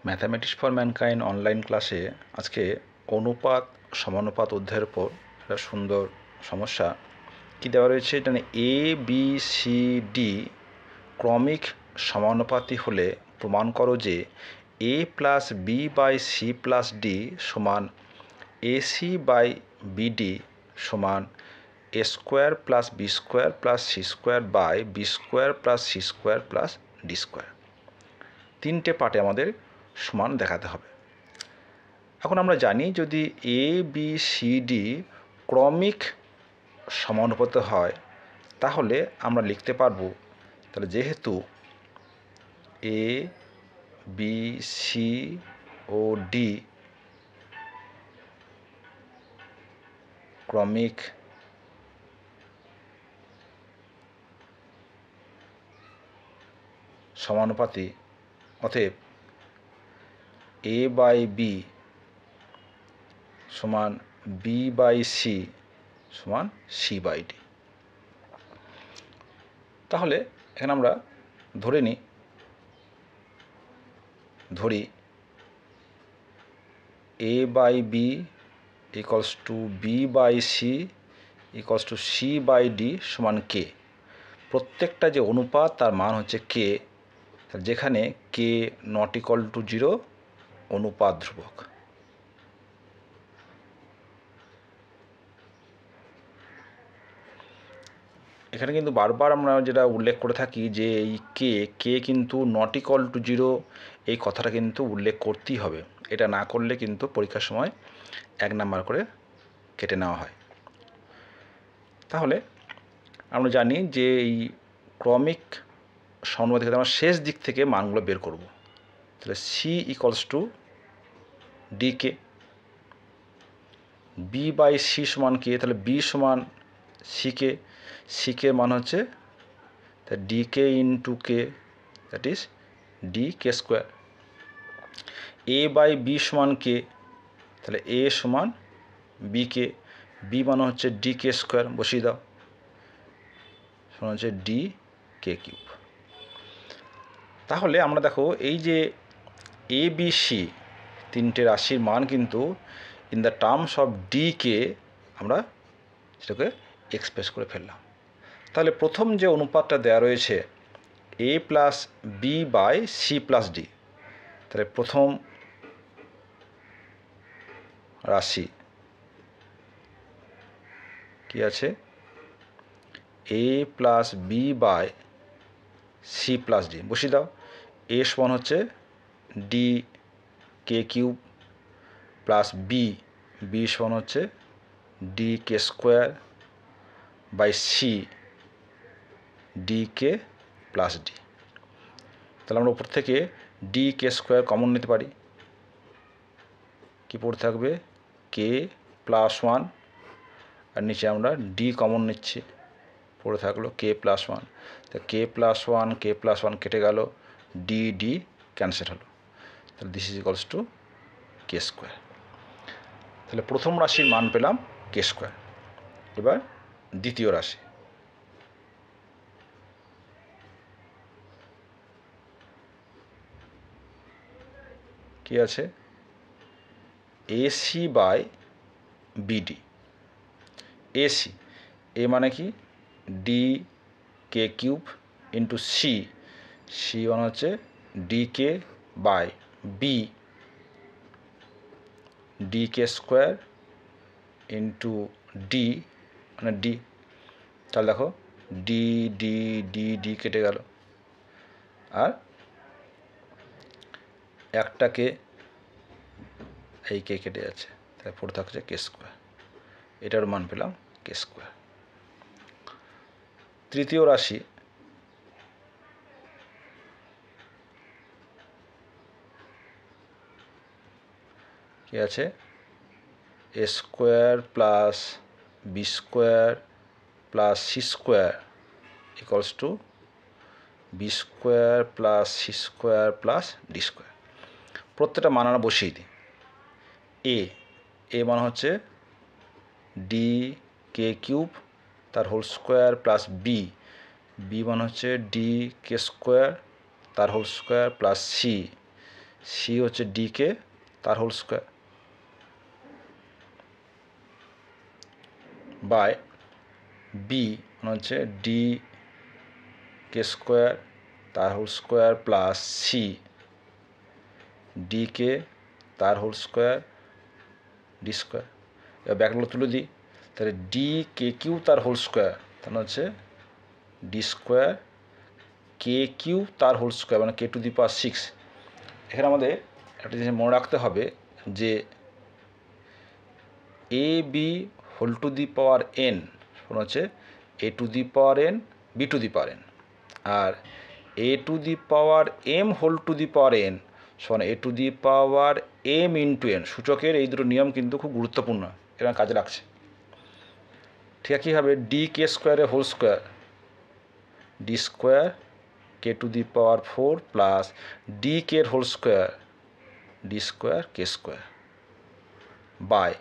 Mathematics for mankind online ক্লাসে আজকে অনুপাত সমানুপাত অধ্যায়ের উপর একটা সুন্দর সমস্যা কি দেওয়া রয়েছে। এটা এ বি সি ডি ক্রমিক সমানুপাতি হলে প্রমাণ করো যে A plus B by C plus D সমান এসি বাই বিডি সমান A square plus B square plus C square by B square plus C square plus D square. তিনটে পার্টে আমাদের সমান দেখাতে হবে। এখন আমরা জানি যদি এ বি সি ডি ক্রমিক সমানুপাতে হয় তাহলে আমরা লিখতে পারবো, তাহলে যেহেতু এ বি সি ও ডি ক্রমিক সমানুপাতি, অতএব এ বাই বি সমান বি বাই সি সমান সি বাই ডি। তাহলে এখানে আমরা ধরি A by B equals to B by C equals to C by D সমান কে। প্রত্যেকটা যে অনুপাত তার মান হচ্ছে কে, যেখানে কে নট ইকুয়াল টু 0 অনুপাত ধ্রুবক। এখানে কিন্তু বারবার আমরা যেটা উল্লেখ করে থাকি যে এই কে কিন্তু নট ইকুয়াল টু 0 এই কথাটা কিন্তু উল্লেখ করতেই হবে। এটা না করলে কিন্তু পরীক্ষার সময় 1 নাম্বার করে কেটে নেওয়া হয়। তাহলে আমরা জানি যে এই ক্রমিক সমানুপাতি থেকে আমরা শেষ দিক থেকে মানগুলো বের করব। তাহলে C equals to D K, B by C সমান কে, তাহলে বি সমান সিকে, সিকে মান হচ্ছে D K into K, that is D K square. A by B সমান কে, তাহলে এ সমান বি কে, বি মানে হচ্ছে ডি কে স্কোয়ার, বসিয়ে দাও, সমান হচ্ছে ডি কে কিউব। তাহলে আমরা দেখো এই যে এ বি সি তিনটে রাশির মান কিন্তু in the terms of D K আমরা সেটাকে এক্সপ্রেস করে ফেললাম। তাহলে প্রথম যে অনুপাতটা দেওয়া রয়েছে A plus B by C plus D, তাহলে প্রথম রাশি কি আছে, A plus B by C plus D, বসিয়ে দাও। এ সমান হচ্ছে D K cube plus B সমান হচ্ছে D K square by C D K plus D. তাহলে আমরা উপর থেকে ডি কে স্কোয়ার কমন নিতে পারি, কি পড়ে থাকবে কে প্লাস 1, আর নিচে আমরা ডি কমন নিচ্ছি, পড়ে থাকলো কে প্লাস 1। তো কে প্লাস 1 কেটে গেল, ডি ক্যান্সেল হলো, তাহলে this is equals to K square. তাহলে প্রথম রাশির মান পেলাম কে স্কোয়ার। এবার দ্বিতীয় রাশি কি আছে, A C by B D. A C, A মানে কি D K cube into C মানে হচ্ছে D K by D K square into D মানে ডি। তাহলে দেখো ডি কেটে গেল, আর একটাকে এই কে কেটে যাচ্ছে, তাহলে পড়ে থাকছে কে স্কোয়ার। এটার মান পেলাম কে স্কোয়ার। তৃতীয় রাশি কি আছে, A square plus B square plus C square equals to B square plus C square plus D square. প্রত্যেকটা মান আমরা বসিয়ে দিই। এ মান হচ্ছে ডি কে কিউব তার হোল স্কোয়ার প্লাস বি মান হচ্ছে ডি কে স্কোয়ার তার whole square plus C C হচ্ছে ডি কে তার হোল স্কোয়ার বাই বি মানে হচ্ছে ডি কে স্কোয়ার তার whole square plus C D K তার হোল স্কোয়ার ডি স্কোয়ার। এবার ব্যাকগুলো তুলে দিই, তাহলে ডি কে কিউ তার হোল স্কোয়ার তাহলে হচ্ছে ডি স্কোয়ার কে কিউ তার হোল স্কোয়ার মানে কে টু দি পাওয়ার 6। এখানে আমাদের একটা জিনিস মনে রাখতে হবে যে A B whole to the power N মানে হচ্ছে A to the power N B to the power N, আর A to the power M whole to the power N সমান A to the power M into N. সূচকের এই দুটো নিয়ম কিন্তু খুব গুরুত্বপূর্ণ, এরা কাজে লাগছে। ঠিক আছে, কী হবে ডি কে স্কোয়ারের whole square D square K to the power 4 plus D K whole square D square K square by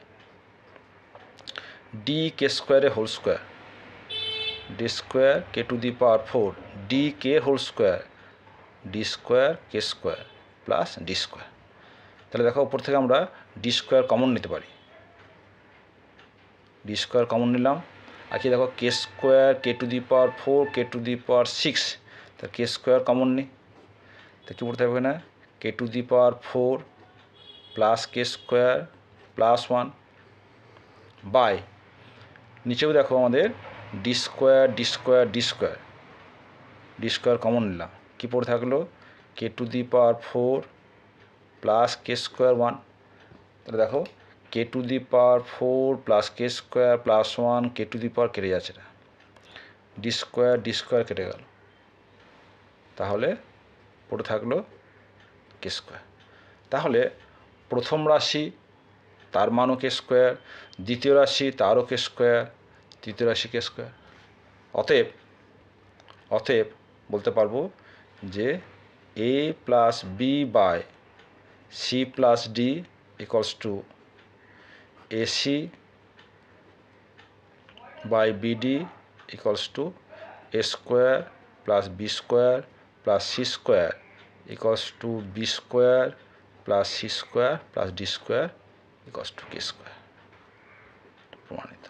D K স্কোয়ারের whole square D square K to the power 4 D K whole square D square K square plus D square. তাহলে দেখো উপর থেকে আমরা D square common নিতে পারি, D square common নিলাম। আর কি দেখো K square K to the power 4 K to the power 6, তা কে স্কোয়ার কমন নিই, তা কী পড়তে হবে না K to the power 4 plus K square plus 1 by নিচেও দেখো আমাদের D square D square D square D square common নিলাম, কী পড়ে থাকলো K to the power 4 plus K square 1। তাহলে দেখো K to the power 4 plus K square plus 1 K to the power কেটে যাচ্ছে, না ডি স্কোয়ার কেটে গেল, তাহলে পড়ে থাকলো কে স্কোয়ার। তাহলে প্রথম রাশি তার মানও কে স্কোয়ার, দ্বিতীয় রাশি তারও কে স্কোয়ার, তৃতীয় রাশি কে স্কোয়ার। অতএব বলতে পারবো যে A plus B by C plus D equals to AC by BD equals to A square plus B square plus C square equals to B square plus C square plus D square equals to K square. প্রমাণিত।